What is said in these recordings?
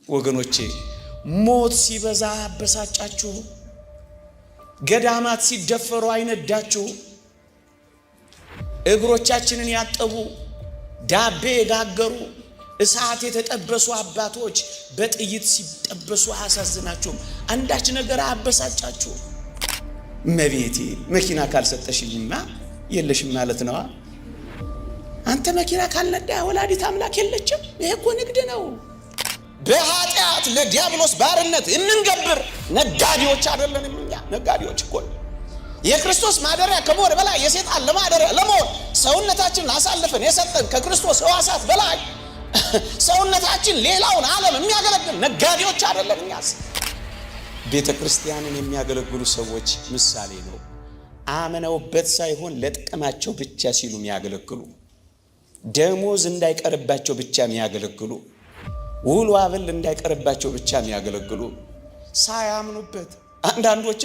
ወገኖቼ ሞት ሲበዛ አበሳጫችሁ፣ ገዳማት ሲደፈሩ አይነዳችሁ፣ እግሮቻችንን ያጠቡ ዳቤ የጋገሩ እሳት የተጠበሱ አባቶች በጥይት ሲጠበሱ አያሳዝናችሁም? አንዳች ነገር አያበሳጫችሁ? እመቤቴ መኪና ካልሰጠሽኝማ የለሽም ማለት ነው። አንተ መኪና ካልነዳ ወላዲት አምላክ የለችም። ይሄ እኮ ንግድ ነው። በኃጢአት ለዲያብሎስ ባርነት እንንገብር ነጋዴዎች አይደለንም እኛ። ነጋዴዎች እኮ የክርስቶስ ማደሪያ ከመሆን በላይ የሰይጣን ለማደሪያ ለመሆን ሰውነታችንን አሳልፈን የሰጠን ከክርስቶስ ሕዋሳት በላይ ሰውነታችን ሌላውን ዓለም የሚያገለግል ነጋዴዎች አይደለም እኛስ። ቤተ ክርስቲያንን የሚያገለግሉ ሰዎች ምሳሌ ነው። አምነውበት ሳይሆን ለጥቅማቸው ብቻ ሲሉ የሚያገለግሉ፣ ደሞዝ እንዳይቀርባቸው ብቻ የሚያገለግሉ፣ ውሎ አበል እንዳይቀርባቸው ብቻ የሚያገለግሉ፣ ሳያምኑበት አንዳንዶች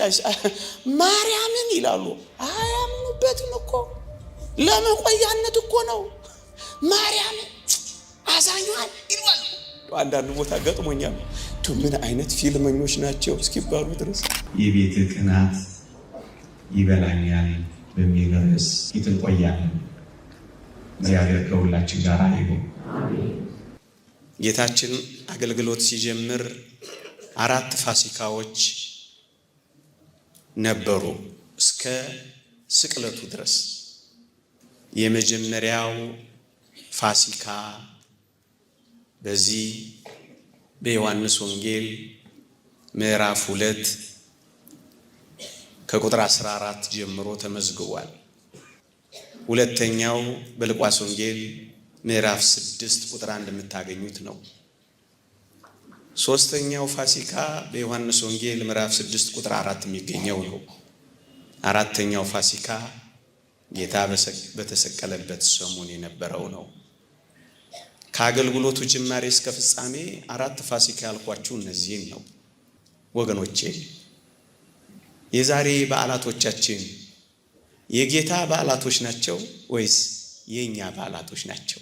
ማርያምን ይላሉ። አያምኑበትም እኮ ለመቆያነት እኮ ነው። ማርያምን አዛኟን ይሏል። አንዳንድ ቦታ ገጥሞኛል። ምን አይነት ፊልመኞች ናቸው እስኪባሉ ድረስ የቤት ቅናት ይበላኛል በሚል ርዕስ ይትቆያለን። እግዚአብሔር ከሁላችን ጋር ይሁን። ጌታችን አገልግሎት ሲጀምር 4 ፋሲካዎች ነበሩ እስከ ስቅለቱ ድረስ። የመጀመሪያው ፋሲካ በዚህ በዮሐንስ ወንጌል ምዕራፍ 2 ከቁጥር 14 ጀምሮ ተመዝግቧል። ሁለተኛው በሉቃስ ወንጌል ምዕራፍ 6 ቁጥር 1 የምታገኙት ነው። ሶስተኛው ፋሲካ በዮሐንስ ወንጌል ምዕራፍ 6 ቁጥር 4 የሚገኘው ነው። አራተኛው ፋሲካ ጌታ በተሰቀለበት ሰሞን የነበረው ነው። ከአገልግሎቱ ጅማሬ እስከ ፍጻሜ 4 ፋሲካ ያልኳችሁ እነዚህን ነው ወገኖቼ። የዛሬ በዓላቶቻችን የጌታ በዓላቶች ናቸው ወይስ የኛ በዓላቶች ናቸው?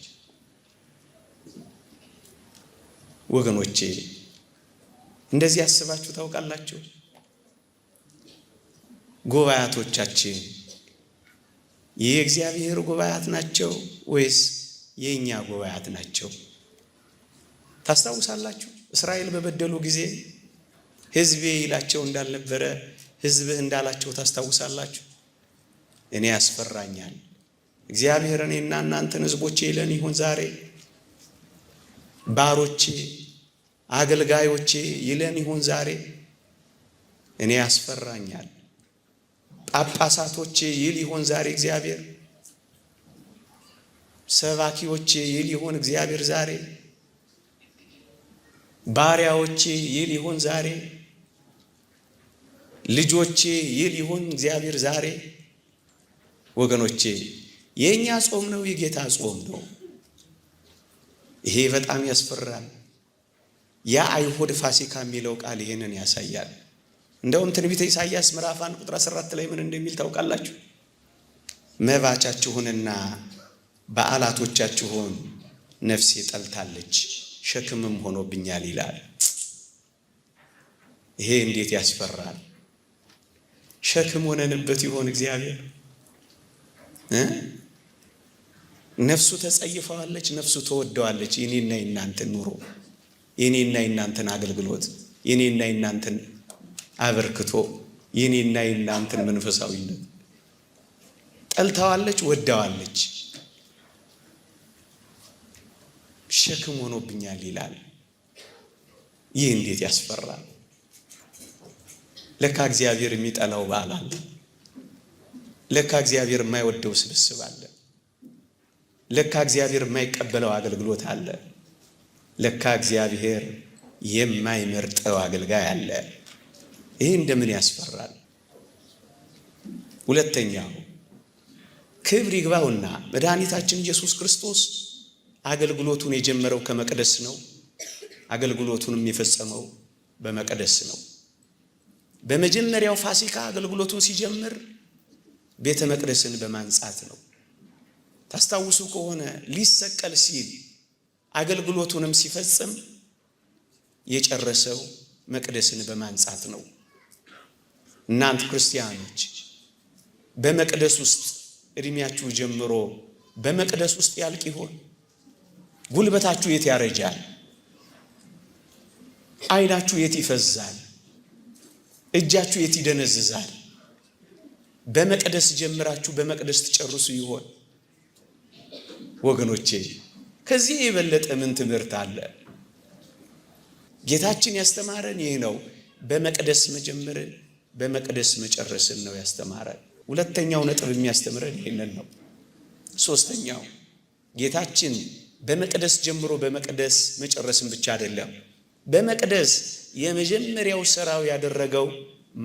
ወገኖቼ እንደዚህ ያስባችሁ ታውቃላችሁ? ጉባኤያቶቻችን የእግዚአብሔር ጉባኤያት ናቸው ወይስ የኛ ጉባኤያት ናቸው? ታስታውሳላችሁ? እስራኤል በበደሉ ጊዜ ሕዝቤ ይላቸው እንዳልነበረ ሕዝብህ እንዳላቸው ታስታውሳላችሁ? እኔ ያስፈራኛል። እግዚአብሔር እኔና እናንተን ሕዝቦቼ ይለን ይሆን ዛሬ? ባሮቼ አገልጋዮቼ ይለን ይሆን ዛሬ? እኔ ያስፈራኛል። ጳጳሳቶቼ ይል ይሆን ዛሬ እግዚአብሔር? ሰባኪዎቼ ይል ይሆን እግዚአብሔር ዛሬ? ባሪያዎቼ ይል ይሆን ዛሬ? ልጆቼ ይል ይሆን እግዚአብሔር ዛሬ? ወገኖቼ የኛ ጾም ነው፣ የጌታ ጾም ነው። ይሄ በጣም ያስፈራል። ያ አይሁድ ፋሲካ የሚለው ቃል ይሄንን ያሳያል። እንደውም ትንቢተ ኢሳይያስ ምዕራፍ 1 ቁጥር 14 ላይ ምን እንደሚል ታውቃላችሁ? መባቻችሁንና በዓላቶቻችሁን ነፍሴ ጠልታለች፣ ሸክምም ሆኖብኛል ይላል። ይሄ እንዴት ያስፈራል! ሸክም ሆነንበት ይሆን እግዚአብሔር? ነፍሱ ተጸይፈዋለች፣ ነፍሱ ተወደዋለች። የኔና የናንተን ኑሮ፣ የኔና የናንተን አገልግሎት፣ የኔና የናንተን አበርክቶ፣ የኔና የናንተን መንፈሳዊነት ጠልታዋለች፣ ወደዋለች። ሸክም ሆኖብኛል ይላል። ይህ እንዴት ያስፈራል! ለካ እግዚአብሔር የሚጠላው በዓል አለ። ለካ እግዚአብሔር የማይወደው ስብስብ አለ። ለካ እግዚአብሔር የማይቀበለው አገልግሎት አለ። ለካ እግዚአብሔር የማይመርጠው አገልጋይ አለ። ይህ እንደምን ያስፈራል! ሁለተኛው ክብር ይግባውና መድኃኒታችን ኢየሱስ ክርስቶስ አገልግሎቱን የጀመረው ከመቅደስ ነው። አገልግሎቱንም የፈጸመው በመቅደስ ነው። በመጀመሪያው ፋሲካ አገልግሎቱን ሲጀምር ቤተ መቅደስን በማንጻት ነው። ታስታውሱ ከሆነ ሊሰቀል ሲል አገልግሎቱንም ሲፈጽም የጨረሰው መቅደስን በማንጻት ነው። እናንተ ክርስቲያኖች በመቅደስ ውስጥ እድሜያችሁ ጀምሮ በመቅደስ ውስጥ ያልቅ ይሆን? ጉልበታችሁ የት ያረጃል? ዓይናችሁ የት ይፈዛል? እጃችሁ የት ይደነዝዛል? በመቅደስ ጀምራችሁ በመቅደስ ትጨርሱ ይሆን? ወገኖቼ ከዚህ የበለጠ ምን ትምህርት አለ? ጌታችን ያስተማረን ይህ ነው። በመቅደስ መጀመርን በመቅደስ መጨረስን ነው ያስተማረን። ሁለተኛው ነጥብ የሚያስተምረን ይህንን ነው። ሶስተኛው ጌታችን በመቅደስ ጀምሮ በመቅደስ መጨረስን ብቻ አይደለም። በመቅደስ የመጀመሪያው ስራው ያደረገው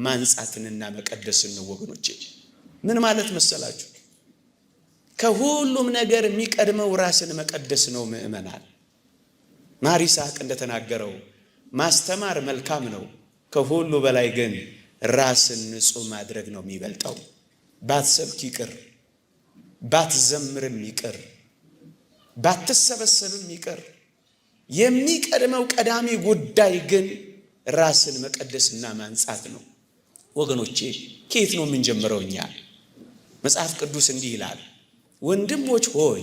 ማንጻትንና መቀደስን ነው። ወገኖቼ ምን ማለት መሰላችሁ? ከሁሉም ነገር የሚቀድመው ራስን መቀደስ ነው። ምእመናን ማር ይስሐቅ እንደተናገረው ማስተማር መልካም ነው፣ ከሁሉ በላይ ግን ራስን ንጹህ ማድረግ ነው የሚበልጠው። ባትሰብክ ይቅር፣ ባትዘምርም ይቅር፣ ባትሰበሰብም ይቅር፣ የሚቀድመው ቀዳሚ ጉዳይ ግን ራስን መቀደስና ማንጻት ነው። ወገኖቼ ከየት ነው የምንጀምረው እኛ? መጽሐፍ ቅዱስ እንዲህ ይላል፣ ወንድሞች ሆይ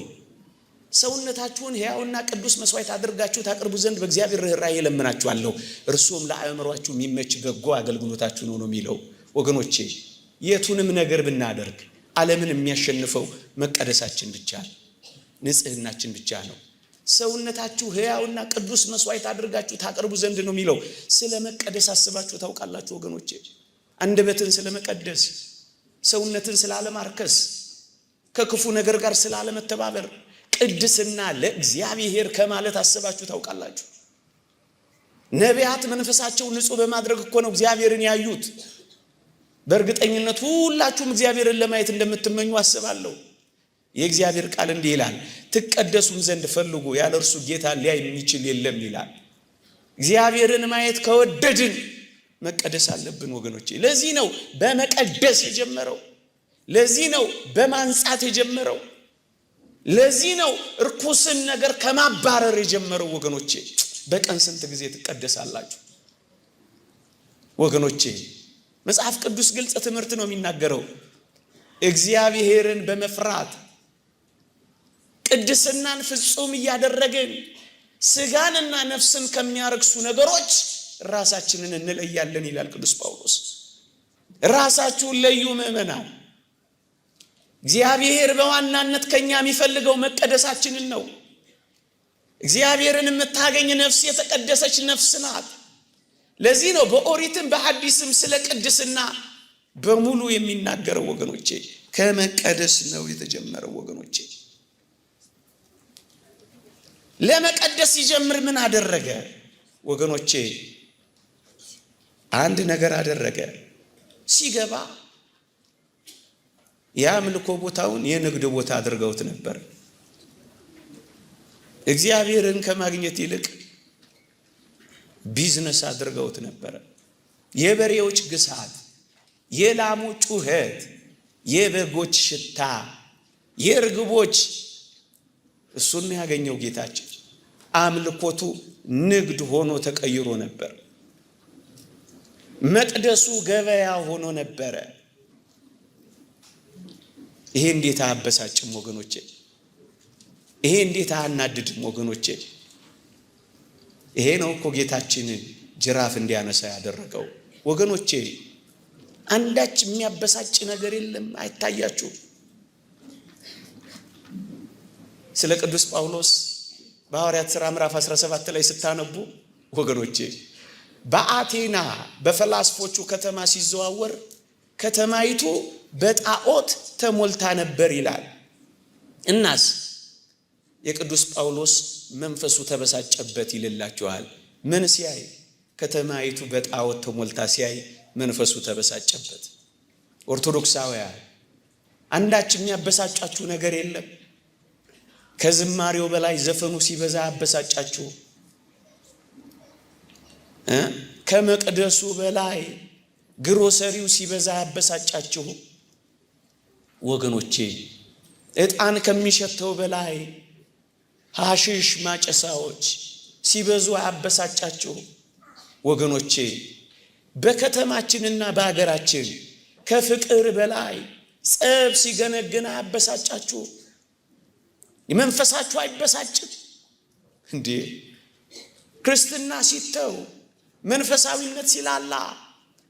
ሰውነታችሁን ሕያውና ቅዱስ መስዋዕት አድርጋችሁ ታቀርቡ ዘንድ በእግዚአብሔር ርኅራኄ እለምናችኋለሁ፣ እርሱም ለአእምሯችሁ የሚመች በጎ አገልግሎታችሁ ነው የሚለው። ወገኖቼ የቱንም ነገር ብናደርግ ዓለምን የሚያሸንፈው መቀደሳችን ብቻ ነው፣ ንጽህናችን ብቻ ነው። ሰውነታችሁ ሕያውና ቅዱስ መስዋዕት አድርጋችሁ ታቀርቡ ዘንድ ነው የሚለው። ስለ መቀደስ አስባችሁ ታውቃላችሁ ወገኖቼ? አንደበትን ስለ መቀደስ፣ ሰውነትን ስለ አለማርከስ፣ ከክፉ ነገር ጋር ስለ አለመተባበር፣ ቅድስና ለእግዚአብሔር ከማለት አስባችሁ ታውቃላችሁ? ነቢያት መንፈሳቸው ንጹህ በማድረግ እኮ ነው እግዚአብሔርን ያዩት። በእርግጠኝነት ሁላችሁም እግዚአብሔርን ለማየት እንደምትመኙ አስባለሁ። የእግዚአብሔር ቃል እንዲህ ይላል፣ ትቀደሱም ዘንድ ፈልጉ፣ ያለ እርሱ ጌታ ሊያይ የሚችል የለም ይላል። እግዚአብሔርን ማየት ከወደድን መቀደስ አለብን ወገኖቼ። ለዚህ ነው በመቀደስ የጀመረው። ለዚህ ነው በማንጻት የጀመረው። ለዚህ ነው እርኩስን ነገር ከማባረር የጀመረው ወገኖቼ። በቀን ስንት ጊዜ ትቀደሳላችሁ ወገኖቼ? መጽሐፍ ቅዱስ ግልጽ ትምህርት ነው የሚናገረው። እግዚአብሔርን በመፍራት ቅድስናን ፍጹም እያደረግን ስጋንና ነፍስን ከሚያረክሱ ነገሮች ራሳችንን እንለያለን ይላል ቅዱስ ጳውሎስ። ራሳችሁን ለዩ ምእመናን። እግዚአብሔር በዋናነት ከኛ የሚፈልገው መቀደሳችንን ነው። እግዚአብሔርን የምታገኝ ነፍስ የተቀደሰች ነፍስ ናት። ለዚህ ነው በኦሪትም በሐዲስም ስለ ቅድስና በሙሉ የሚናገረው ወገኖቼ። ከመቀደስ ነው የተጀመረው ወገኖቼ። ለመቀደስ ሲጀምር ምን አደረገ ወገኖቼ? አንድ ነገር አደረገ። ሲገባ የአምልኮ ቦታውን የንግድ ቦታ አድርገውት ነበር። እግዚአብሔርን ከማግኘት ይልቅ ቢዝነስ አድርገውት ነበር። የበሬዎች ግሳት፣ የላሞች ጩኸት፣ የበጎች ሽታ፣ የርግቦች እሱን ያገኘው ጌታችን። አምልኮቱ ንግድ ሆኖ ተቀይሮ ነበር። መቅደሱ ገበያ ሆኖ ነበረ። ይሄ እንዴት አያበሳጭም ወገኖቼ? ይሄ እንዴት አያናድድም ወገኖቼ? ይሄ ነው እኮ ጌታችንን ጅራፍ እንዲያነሳ ያደረገው ወገኖቼ። አንዳች የሚያበሳጭ ነገር የለም። አይታያችሁ? ስለ ቅዱስ ጳውሎስ በሐዋርያት ሥራ ምዕራፍ 17 ላይ ስታነቡ ወገኖቼ፣ በአቴና በፈላስፎቹ ከተማ ሲዘዋወር ከተማይቱ በጣዖት ተሞልታ ነበር ይላል። እናስ የቅዱስ ጳውሎስ መንፈሱ ተበሳጨበት ይልላችኋል። ምን ሲያይ? ከተማይቱ በጣዖት ተሞልታ ሲያይ መንፈሱ ተበሳጨበት። ኦርቶዶክሳውያን አንዳች የሚያበሳጫችሁ ነገር የለም? ከዝማሬው በላይ ዘፈኑ ሲበዛ አበሳጫችሁ? ከመቅደሱ በላይ ግሮሰሪው ሲበዛ አበሳጫችሁ? ወገኖቼ ዕጣን ከሚሸተው በላይ ሐሺሽ ማጨሳዎች ሲበዙ አበሳጫችሁ? ወገኖቼ በከተማችንና በአገራችን ከፍቅር በላይ ጸብ ሲገነግን አያበሳጫችሁ? መንፈሳችሁ አይበሳጭም እንዴ? ክርስትና ሲተው መንፈሳዊነት ሲላላ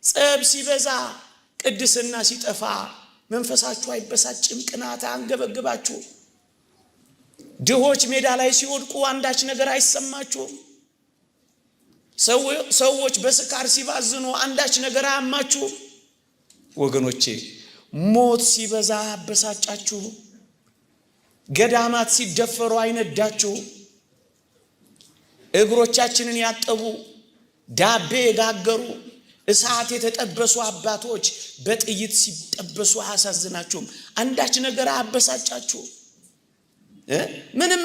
ጸብ ሲበዛ ቅድስና ሲጠፋ መንፈሳችሁ አይበሳጭም? ቅናት አንገበግባችሁ? ድሆች ሜዳ ላይ ሲወድቁ አንዳች ነገር አይሰማችሁም? ሰዎች በስካር ሲባዝኑ አንዳች ነገር አያማችሁም? ወገኖቼ ሞት ሲበዛ አበሳጫችሁ? ገዳማት ሲደፈሩ አይነዳችሁ? እግሮቻችንን ያጠቡ ዳቤ የጋገሩ እሳት የተጠበሱ አባቶች በጥይት ሲጠበሱ አያሳዝናችሁም? አንዳች ነገር አያበሳጫችሁ? ምንም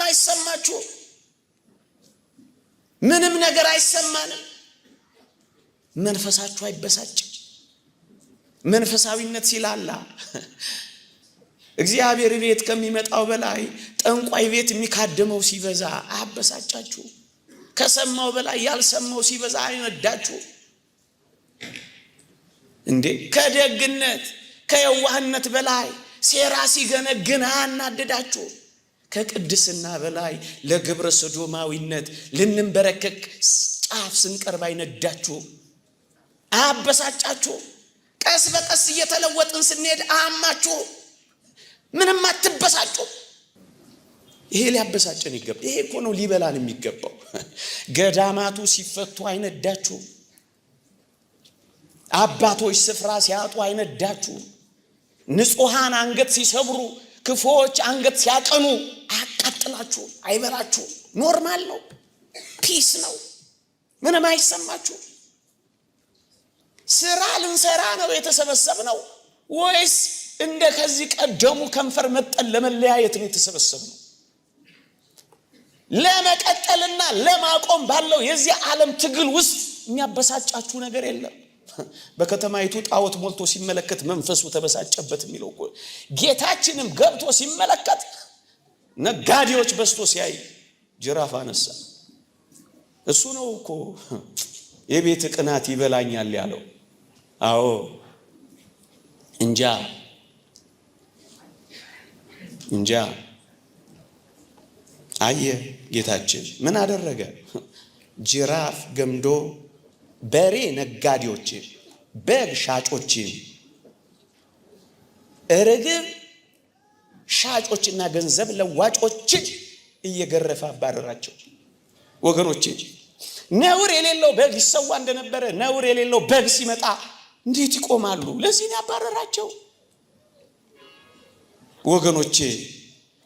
አይሰማችሁ? ምንም ነገር አይሰማንም? መንፈሳችሁ አይበሳጭም? መንፈሳዊነት ሲላላ እግዚአብሔር ቤት ከሚመጣው በላይ ጠንቋይ ቤት የሚካደመው ሲበዛ አያበሳጫችሁ? ከሰማው በላይ ያልሰማው ሲበዛ አይነዳችሁ እንዴ? ከደግነት ከየዋህነት በላይ ሴራ ሲገነግን አያናድዳችሁ? ከቅድስና በላይ ለግብረ ሰዶማዊነት ልንበረከክ ጫፍ ስንቀርብ አይነዳችሁ? አያበሳጫችሁ? ቀስ በቀስ እየተለወጥን ስንሄድ አያማችሁ? ምንም አትበሳጩ? ይሄ ሊያበሳጨን ይገባ። ይሄ እኮ ነው ሊበላን የሚገባው። ገዳማቱ ሲፈቱ አይነዳችሁ? አባቶች ስፍራ ሲያጡ አይነዳችሁ? ንጹሃን አንገት ሲሰብሩ ክፉዎች አንገት ሲያቀኑ አያቃጥላችሁ? አይበላችሁ? ኖርማል ነው? ፒስ ነው? ምንም አይሰማችሁ? ስራ ልንሰራ ነው የተሰበሰብነው ወይስ እንደ ከዚህ ቀደሙ ከንፈር መጠን ለመለያየት ነው የተሰበሰብነው? ለመቀጠልና ለማቆም ባለው የዚህ ዓለም ትግል ውስጥ የሚያበሳጫችሁ ነገር የለም? በከተማይቱ ጣዖት ሞልቶ ሲመለከት መንፈሱ ተበሳጨበት የሚለው እኮ ጌታችንም ገብቶ ሲመለከት ነጋዴዎች በስቶ ሲያይ ጅራፍ አነሳ። እሱ ነው እኮ የቤት ቅናት ይበላኛል ያለው። አዎ እንጃ አየ ጌታችን ምን አደረገ? ጅራፍ ገምዶ በሬ ነጋዴዎችን፣ በግ ሻጮችን፣ ርግብ ሻጮችና ገንዘብ ለዋጮችን እየገረፈ አባረራቸው። ወገኖቼ ነውር የሌለው በግ ይሰዋ እንደነበረ ነውር የሌለው በግ ሲመጣ እንዴት ይቆማሉ? ለዚህ ነው ያባረራቸው። ወገኖቼ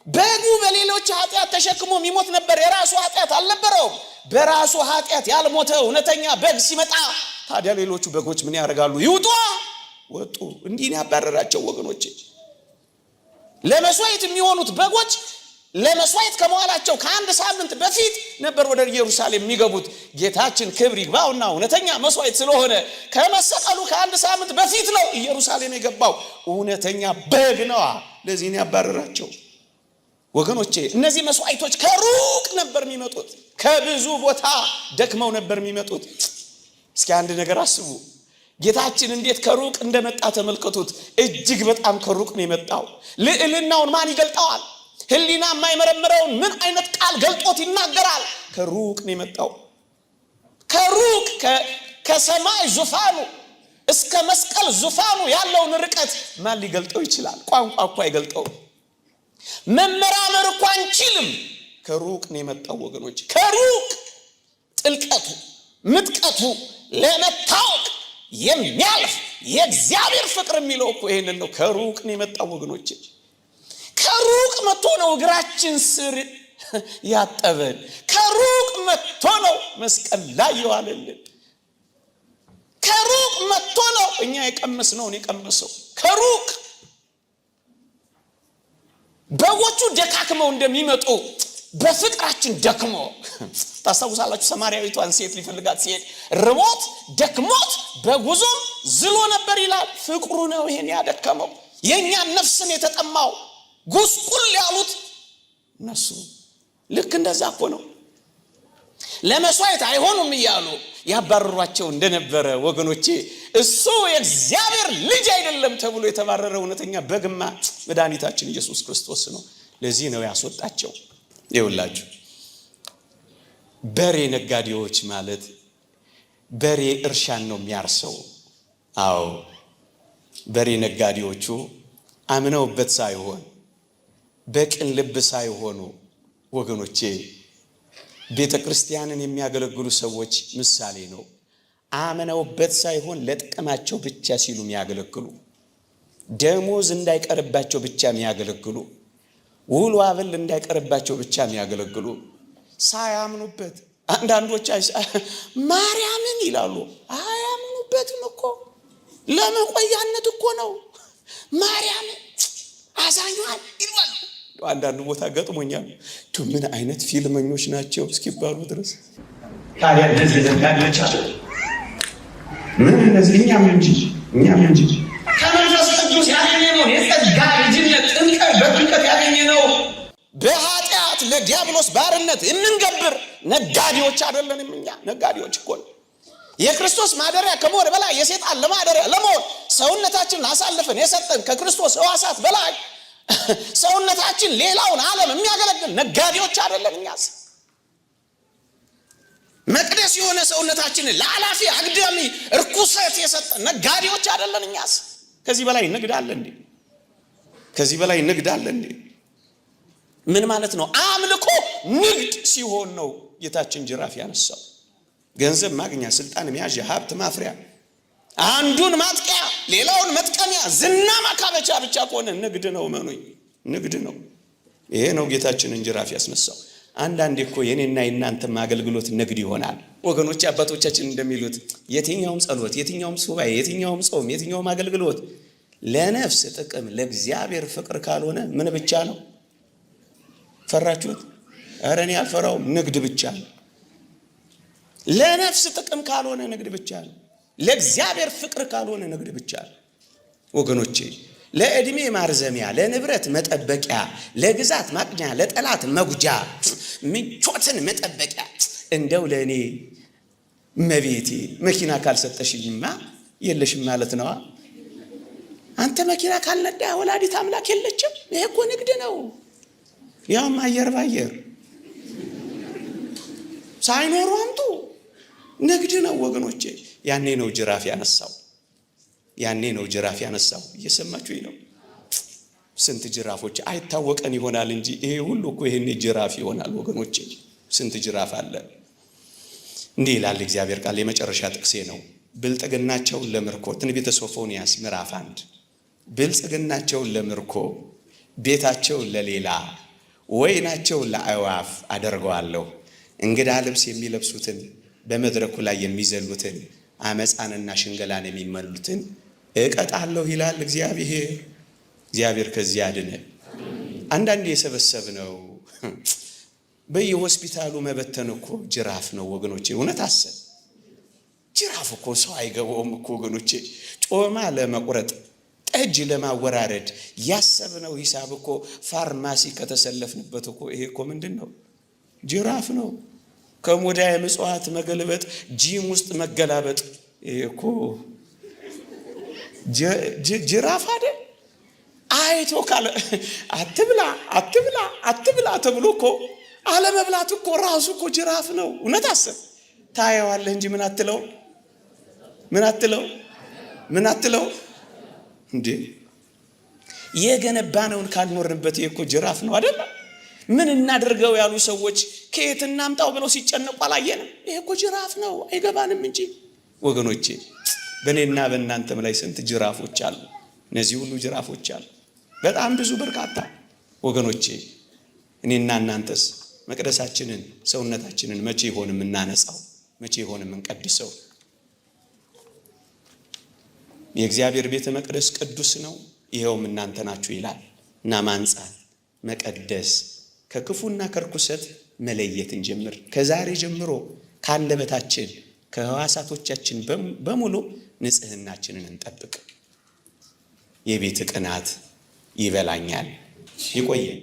በጉ በሌሎች ኃጢአት ተሸክሞ የሚሞት ነበር፣ የራሱ ኃጢአት አልነበረውም። በራሱ ኃጢአት ያልሞተ እውነተኛ በግ ሲመጣ ታዲያ ሌሎቹ በጎች ምን ያደርጋሉ? ይውጡ። ወጡ። እንዲህ ነው ያባረራቸው። ወገኖቼ ለመስዋዕት የሚሆኑት በጎች ለመስዋዕት ከመዋላቸው ከአንድ ሳምንት በፊት ነበር ወደ ኢየሩሳሌም የሚገቡት። ጌታችን ክብር ይግባውና እውነተኛ መስዋዕት ስለሆነ ከመሰቀሉ ከአንድ ሳምንት በፊት ነው ኢየሩሳሌም የገባው። እውነተኛ በግ ነው። ለዚህ ነው ያባረራቸው። ወገኖቼ እነዚህ መስዋዕቶች ከሩቅ ነበር የሚመጡት፣ ከብዙ ቦታ ደክመው ነበር የሚመጡት። እስኪ አንድ ነገር አስቡ። ጌታችን እንዴት ከሩቅ እንደመጣ ተመልከቱት። እጅግ በጣም ከሩቅ ነው የመጣው። ልዕልናውን ማን ይገልጠዋል? ህሊና የማይመረምረውን ምን አይነት ቃል ገልጦት ይናገራል? ከሩቅ ነው የመጣው። ከሩቅ ከሰማይ ዙፋኑ እስከ መስቀል ዙፋኑ ያለውን ርቀት ማን ሊገልጠው ይችላል? ቋንቋ እኮ አይገልጠውም። መመራመር እኮ አንችልም። ከሩቅ ነው የመጣው ወገኖች። ከሩቅ ጥልቀቱ ምጥቀቱ ለመታወቅ የሚያልፍ የእግዚአብሔር ፍቅር የሚለው እኮ ይሄንን ነው። ከሩቅ ነው የመጣው ወገኖች። ከሩቅ መጥቶ ነው እግራችን ስር ያጠበን። ከሩቅ መጥቶ ነው መስቀል ላይ የዋለልን። ከሩቅ መጥቶ ነው እኛ የቀመስነውን የቀመሰው። ከሩቅ በጎቹ ደካክመው እንደሚመጡ በፍቅራችን ደክሞ ታስታውሳላችሁ። ሰማርያዊቷን ሴት ሊፈልጋት ሲሄድ ርቦት ደክሞት በጉዞም ዝሎ ነበር ይላል። ፍቅሩ ነው ይሄን ያደከመው። የኛን ነፍስን የተጠማው ጉስቁል ያሉት እነሱ ልክ እንደዛ እኮ ነው። ለመስዋዕት አይሆኑም እያሉ ያባረሯቸው እንደነበረ ወገኖቼ እሱ የእግዚአብሔር ልጅ አይደለም ተብሎ የተባረረ እውነተኛ በግማ መድኃኒታችን ኢየሱስ ክርስቶስ ነው። ለዚህ ነው ያስወጣቸው። ይኸውላችሁ በሬ ነጋዴዎች ማለት በሬ እርሻን ነው የሚያርሰው። አዎ በሬ ነጋዴዎቹ አምነውበት ሳይሆን በቅን ልብ ሳይሆኑ ወገኖቼ ቤተ ክርስቲያንን የሚያገለግሉ ሰዎች ምሳሌ ነው። አምነውበት ሳይሆን ለጥቅማቸው ብቻ ሲሉ የሚያገለግሉ፣ ደሞዝ እንዳይቀርባቸው ብቻ የሚያገለግሉ፣ ውሎ አበል እንዳይቀርባቸው ብቻ የሚያገለግሉ ሳያምኑበት አንዳንዶች ማርያምን ይላሉ። አያምኑበትም እኮ ለመቆያነት እኮ ነው። ማርያም አዛኛል ይላሉ። አንዳንድ ቦታ ገጥሞኛል። ምን አይነት ፊልመኞች ናቸው እስኪባሉ ድረስ ታዲያ እንደዚህ ዘጋጆች አሉ። ምን እንደዚህ እኛም እንጂ ከመንፈስ ቅዱስ ያገኘነው የጸጋ ልጅነት በጥምቀት ያገኘነው በኃጢአት ለዲያብሎስ ባርነት የምንገብር ነጋዴዎች አይደለንም። እኛ ነጋዴዎች እኮ ነው። የክርስቶስ ማደሪያ ከመሆን በላይ የሰይጣን ለማደሪያ ለመሆን ሰውነታችንን አሳልፈን የሰጠን ከክርስቶስ ሕዋሳት በላይ ሰውነታችን ሌላውን ዓለም የሚያገለግል ነጋዴዎች አይደለም። እኛስ መቅደስ የሆነ ሰውነታችንን ለአላፊ አግዳሚ እርኩሰት የሰጠን ነጋዴዎች አይደለም። እኛስ ከዚህ በላይ ንግዳለን እንዴ? ከዚህ በላይ ንግዳለን እንዴ? ምን ማለት ነው? አምልኮ ንግድ ሲሆን ነው ጌታችን ጅራፍ ያነሳው። ገንዘብ ማግኛ፣ ስልጣን መያዣ፣ ሀብት ማፍሪያ፣ አንዱን ማጥቂያ ሌላውን መጥቀሚያ፣ ዝና ማካበቻ ብቻ ከሆነ ንግድ ነው። መኑኝ ንግድ ነው። ይሄ ነው ጌታችንን ጅራፍ ያስነሳው። አንዳንዴ እኮ የኔና የናንተም አገልግሎት ንግድ ይሆናል ወገኖች። አባቶቻችን እንደሚሉት የትኛውም ጸሎት፣ የትኛውም ሱባኤ፣ የትኛውም ጾም፣ የትኛውም አገልግሎት ለነፍስ ጥቅም ለእግዚአብሔር ፍቅር ካልሆነ ምን ብቻ ነው? ፈራችሁት? ኧረ እኔ አልፈራውም። ንግድ ብቻ ነው። ለነፍስ ጥቅም ካልሆነ ንግድ ብቻ ነው። ለእግዚአብሔር ፍቅር ካልሆነ ንግድ ብቻ ነው ወገኖቼ። ለዕድሜ ማርዘሚያ፣ ለንብረት መጠበቂያ፣ ለግዛት ማቅኛ፣ ለጠላት መጉጃ፣ ምቾትን መጠበቂያ። እንደው ለእኔ መቤቴ መኪና ካልሰጠሽኝማ የለሽም ማለት ነዋ። አንተ መኪና ካልነዳ ወላዲት አምላክ የለችም። ይሄ እኮ ንግድ ነው። ያውም አየር ባየር ሳይኖሩ አምጡ ንግድ ነው ወገኖቼ። ያኔ ነው ጅራፍ ያነሳው። ያኔ ነው ጅራፍ ያነሳው። እየሰማችሁ ነው? ስንት ጅራፎች አይታወቀን ይሆናል እንጂ ይሄ ሁሉ እኮ ይሄኔ ጅራፍ ይሆናል ወገኖቼ። ስንት ጅራፍ አለ። እንዲህ ይላል እግዚአብሔር ቃል። የመጨረሻ ጥቅሴ ነው። ብልጥግናቸውን ለምርኮ ትንቢተ ሶፎንያስ ምዕራፍ 1 ብልጽግናቸውን ለምርኮ ቤታቸውን ለሌላ ወይናቸውን ለአዕዋፍ አደርገዋለሁ። እንግዳ ልብስ የሚለብሱትን በመድረኩ ላይ የሚዘሉትን አመፃንና ሽንገላን የሚመሉትን እቀጣለሁ ይላል እግዚአብሔር። እግዚአብሔር ከዚህ ያድነን። አንዳንዴ የሰበሰብነው በየሆስፒታሉ መበተን እኮ ጅራፍ ነው ወገኖቼ። እውነት አሰብ ጅራፍ እኮ ሰው አይገባውም እኮ ወገኖቼ። ጮማ ለመቁረጥ ጠጅ ለማወራረድ ያሰብነው ሂሳብ እኮ ፋርማሲ ከተሰለፍንበት እኮ ይሄ እኮ ምንድን ነው? ጅራፍ ነው። ከሙዳየ ምጽዋት መገልበጥ፣ ጂም ውስጥ መገላበጥ፣ ይሄ እኮ ጅራፍ አይደል? አይቶ ካለ አትብላ አትብላ አትብላ ተብሎ እኮ አለመብላት እኮ ራሱ እኮ ጅራፍ ነው። እውነት አሰብ ታየዋለህ እንጂ ምን አትለው ምን አትለው እንዴ? የገነባነውን ካልኖርንበት ይሄ እኮ ጅራፍ ነው አይደል? ምን እናድርገው ያሉ ሰዎች ከየት እናምጣው ብለው ሲጨነቁ አላየንም? ይሄ እኮ ጅራፍ ነው። አይገባንም እንጂ ወገኖቼ። በእኔና በእናንተም ላይ ስንት ጅራፎች አሉ። እነዚህ ሁሉ ጅራፎች አሉ፣ በጣም ብዙ በርካታ ወገኖቼ። እኔና እናንተስ መቅደሳችንን ሰውነታችንን መቼ ይሆን የምናነጻው? መቼ ይሆን የምንቀድሰው? የእግዚአብሔር ቤተ መቅደስ ቅዱስ ነው፣ ይኸውም እናንተ ናችሁ ይላል። እና ማንጻት መቀደስ ከክፉና ከርኩሰት መለየት እንጀምር። ከዛሬ ጀምሮ ካለበታችን ከሕዋሳቶቻችን በሙሉ ንጽህናችንን እንጠብቅ። የቤት ቅናት ይበላኛል። ይቆየን።